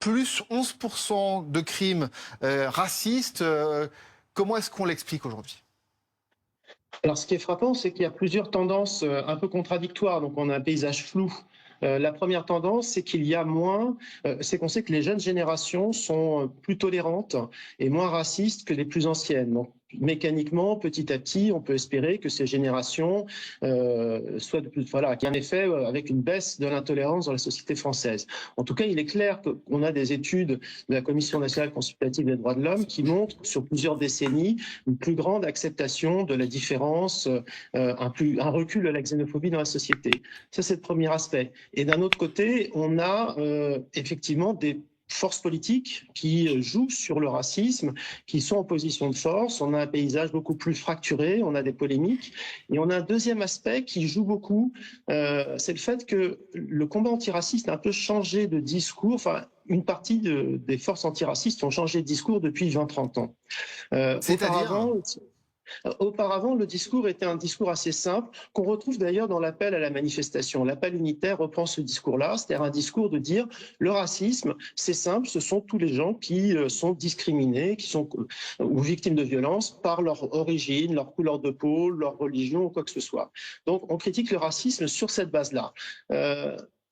plus 11% de crimes racistes. Comment est-ce qu'on l'explique aujourd'hui? Alors, ce qui est frappant, c'est qu'il y a plusieurs tendances un peu contradictoires. Donc, on a un paysage flou. La première tendance, c'est qu'il y a moins, c'est qu'on sait que les jeunes générations sont plus tolérantes et moins racistes que les plus anciennes. Donc, mécaniquement, petit à petit, on peut espérer que ces générations soient de plus, voilà, qu'il y ait un effet avec une baisse de l'intolérance dans la société française. En tout cas, il est clair qu'on a des études de la Commission nationale consultative des droits de l'homme qui montrent sur plusieurs décennies une plus grande acceptation de la différence, un recul de la xénophobie dans la société. Ça, c'est le premier aspect. Et d'un autre côté, on a effectivement des forces politiques qui jouent sur le racisme, qui sont en position de force. On a un paysage beaucoup plus fracturé, on a des polémiques. Et on a un deuxième aspect qui joue beaucoup, c'est le fait que le combat antiraciste a un peu changé de discours. Enfin, une partie des forces antiracistes ont changé de discours depuis 20-30 ans. C'est-à-dire? Auparavant, le discours était un discours assez simple, qu'on retrouve d'ailleurs dans l'appel à la manifestation. L'appel unitaire reprend ce discours-là, c'est-à-dire un discours de dire le racisme, c'est simple, ce sont tous les gens qui sont discriminés, qui sont ou victimes de violences par leur origine, leur couleur de peau, leur religion ou quoi que ce soit. Donc on critique le racisme sur cette base-là.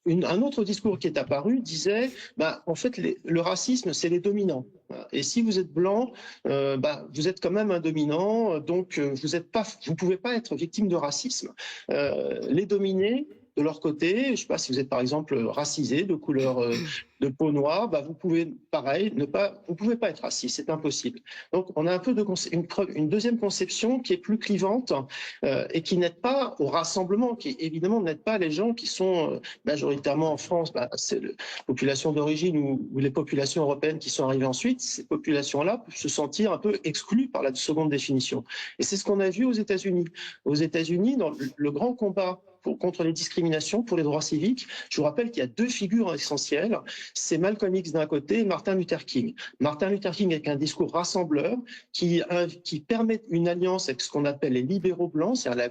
Un autre discours qui est apparu disait en fait, le racisme, c'est les dominants. Et si vous êtes blanc, vous êtes quand même un dominant, donc vous ne pouvez pas être victime de racisme. Les dominés, de leur côté, je ne sais pas si vous êtes par exemple racisé, de couleur de peau noire, vous pouvez, pareil, vous pouvez pas être raciste, c'est impossible. Donc on a un peu une deuxième conception qui est plus clivante et qui n'aide pas au rassemblement, qui évidemment n'aide pas les gens qui sont majoritairement en France, c'est la population d'origine ou les populations européennes qui sont arrivées ensuite. Ces populations-là peuvent se sentir un peu exclues par la seconde définition. Et c'est ce qu'on a vu aux États-Unis. Aux États-Unis, dans le grand combat contre les discriminations, pour les droits civiques, je vous rappelle qu'il y a deux figures essentielles, c'est Malcolm X d'un côté et Martin Luther King. Martin Luther King avec un discours rassembleur qui permet une alliance avec ce qu'on appelle les libéraux blancs, c'est-à-dire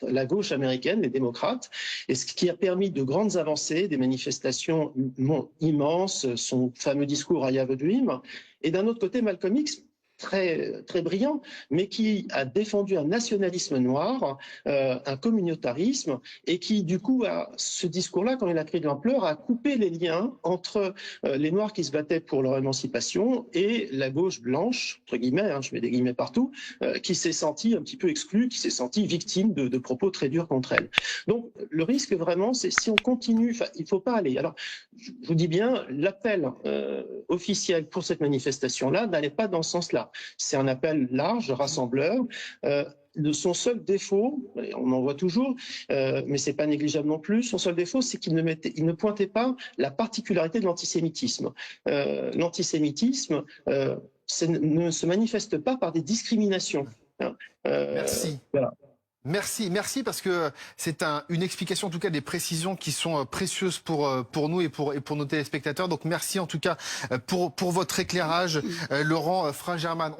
la gauche américaine, les démocrates, et ce qui a permis de grandes avancées, des manifestations immenses, son fameux discours I Have a Dream, et d'un autre côté Malcolm X, très, très brillant, mais qui a défendu un nationalisme noir, un communautarisme, et qui, du coup, ce discours-là, quand il a pris de l'ampleur, a coupé les liens entre les Noirs qui se battaient pour leur émancipation et la gauche blanche, entre guillemets, je mets des guillemets partout, qui s'est sentie un petit peu exclue, qui s'est sentie victime de propos très durs contre elle. Donc, le risque, vraiment, c'est si on continue, il ne faut pas aller. Alors, je vous dis bien, l'appel officiel pour cette manifestation-là n'allait pas dans ce sens-là. C'est un appel large, rassembleur. Son seul défaut, on en voit toujours, mais c'est pas négligeable non plus, son seul défaut, c'est qu'il ne pointait pas la particularité de l'antisémitisme. L'antisémitisme ne se manifeste pas par des discriminations. Merci. Voilà. Merci parce que c'est une explication, en tout cas des précisions qui sont précieuses pour nous et pour nos téléspectateurs. Donc merci en tout cas pour votre éclairage, Laurent Fringermann.